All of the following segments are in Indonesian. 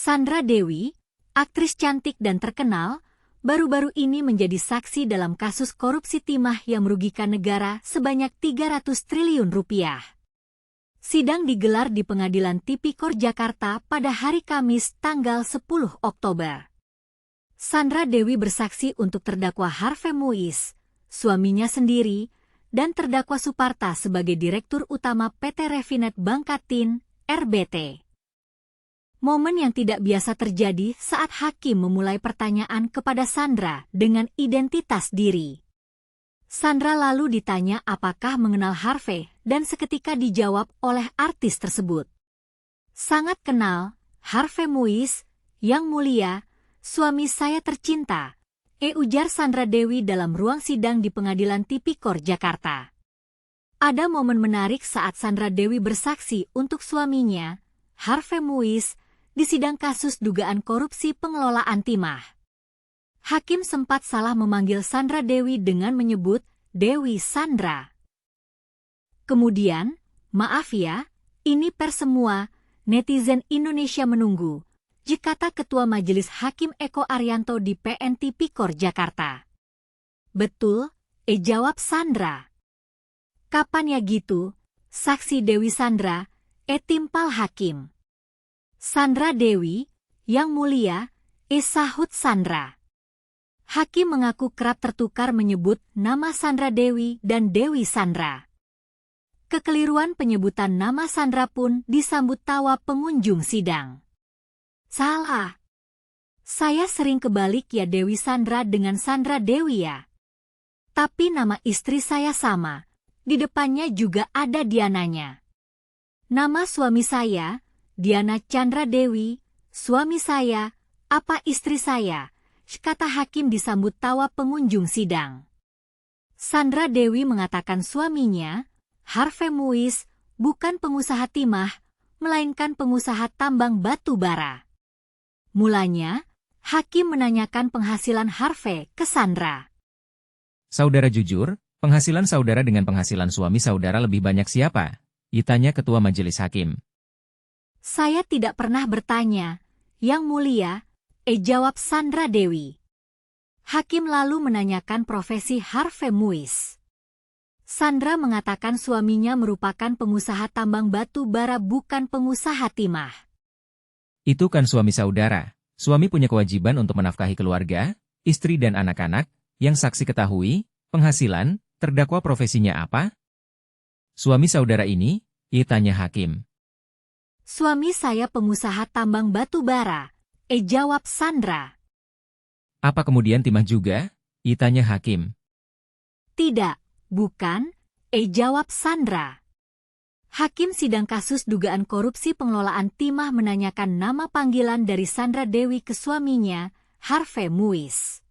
Sandra Dewi, aktris cantik dan terkenal, baru-baru ini menjadi saksi dalam kasus korupsi timah yang merugikan negara sebanyak 300 triliun rupiah. Sidang digelar di Pengadilan Tipikor Jakarta pada hari Kamis tanggal 10 Oktober. Sandra Dewi bersaksi untuk terdakwa Harvey Muiz, suaminya sendiri, dan terdakwa Suparta sebagai Direktur Utama PT Refinet Bangkatin, RBT. Momen yang tidak biasa terjadi saat hakim memulai pertanyaan kepada Sandra dengan identitas diri. Sandra lalu ditanya apakah mengenal Harvey dan seketika dijawab oleh artis tersebut. Sangat kenal, Harvey Muiz, yang mulia, suami saya tercinta, ujar Sandra Dewi dalam ruang sidang di Pengadilan Tipikor Jakarta. Ada momen menarik saat Sandra Dewi bersaksi untuk suaminya, Harvey Muiz, di sidang kasus dugaan korupsi pengelolaan timah. Hakim sempat salah memanggil Sandra Dewi dengan menyebut Dewi Sandra. Kemudian, maaf ya, ini pers semua, netizen Indonesia menunggu, kata Ketua Majelis Hakim Eko Arianto di PN Tipikor Jakarta. Betul, jawab Sandra. Kapan ya gitu, saksi Dewi Sandra, timpal hakim. Sandra Dewi, yang mulia, sahut Sandra. Hakim mengaku kerap tertukar menyebut nama Sandra Dewi dan Dewi Sandra. Kekeliruan penyebutan nama Sandra pun disambut tawa pengunjung sidang. Salah. Saya sering kebalik ya Dewi Sandra dengan Sandra Dewi ya. Tapi nama istri saya sama, di depannya juga ada Diananya. Nama suami saya, Diana Chandra Dewi, suami saya, apa istri saya, kata hakim disambut tawa pengunjung sidang. Sandra Dewi mengatakan suaminya, Harvey Muiz, bukan pengusaha timah, melainkan pengusaha tambang batu bara. Mulanya, hakim menanyakan penghasilan Harvey ke Sandra. Saudara jujur, penghasilan saudara dengan penghasilan suami saudara lebih banyak siapa? Ditanya Ketua Majelis Hakim. Saya tidak pernah bertanya, yang mulia, jawab Sandra Dewi. Hakim lalu menanyakan profesi Harvey Muiz. Sandra mengatakan suaminya merupakan pengusaha tambang batu bara bukan pengusaha timah. Itu kan suami saudara. Suami punya kewajiban untuk menafkahi keluarga, istri dan anak-anak, yang saksi ketahui, penghasilan, terdakwa profesinya apa? Suami saudara ini, tanya hakim. Suami saya pengusaha tambang batu bara, jawab Sandra. Apa kemudian timah juga? Tanya hakim. Tidak, bukan, jawab Sandra. Hakim sidang kasus dugaan korupsi pengelolaan timah menanyakan nama panggilan dari Sandra Dewi ke suaminya, Harvey Muiz.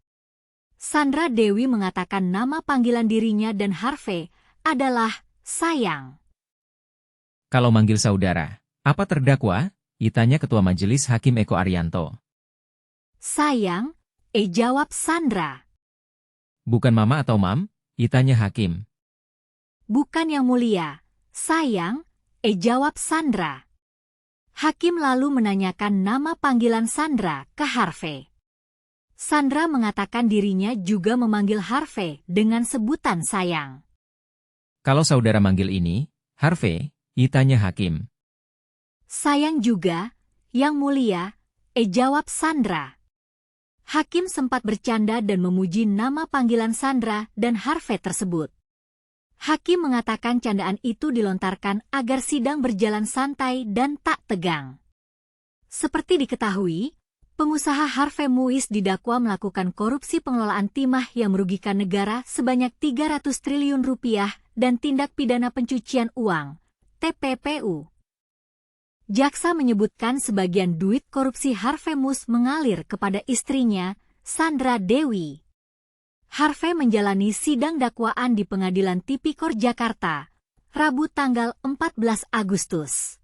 Sandra Dewi mengatakan nama panggilan dirinya dan Harvey adalah sayang. Kalau manggil saudara, apa terdakwa? Tanya Ketua Majelis Hakim Eko Arianto. Sayang, jawab Sandra. Bukan mama atau mam? Tanya hakim. Bukan yang mulia, sayang, jawab Sandra. Hakim lalu menanyakan nama panggilan Sandra ke Harvey. Sandra mengatakan dirinya juga memanggil Harvey dengan sebutan sayang. Kalau saudara manggil ini, Harvey, tanya hakim. Sayang juga, yang mulia, jawab Sandra. Hakim sempat bercanda dan memuji nama panggilan Sandra dan Harvey tersebut. Hakim mengatakan candaan itu dilontarkan agar sidang berjalan santai dan tak tegang. Seperti diketahui, pengusaha Harvey Muiz didakwa melakukan korupsi pengelolaan timah yang merugikan negara sebanyak 300 triliun rupiah dan tindak pidana pencucian uang, TPPU. Jaksa menyebutkan sebagian duit korupsi Harvey Muiz mengalir kepada istrinya, Sandra Dewi. Harvey menjalani sidang dakwaan di Pengadilan Tipikor Jakarta, Rabu tanggal 14 Agustus.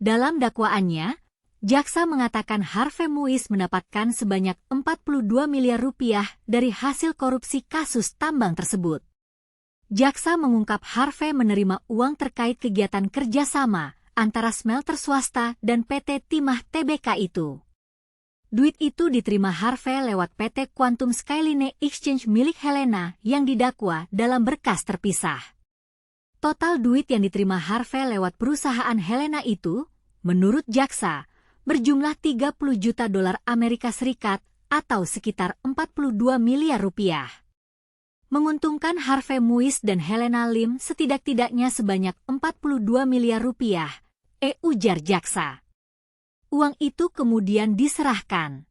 Dalam dakwaannya, jaksa mengatakan Harvey Muiz mendapatkan sebanyak 42 miliar rupiah dari hasil korupsi kasus tambang tersebut. Jaksa mengungkap Harvey menerima uang terkait kegiatan kerjasama antara smelter swasta dan PT Timah Tbk itu. Duit itu diterima Harvey lewat PT Quantum Skyline Exchange milik Helena yang didakwa dalam berkas terpisah. Total duit yang diterima Harvey lewat perusahaan Helena itu, menurut jaksa, berjumlah 30 juta dolar Amerika Serikat atau sekitar 42 miliar rupiah. Menguntungkan Harvey Muiz dan Helena Lim setidak-tidaknya sebanyak 42 miliar rupiah, ujar jaksa. Uang itu kemudian diserahkan.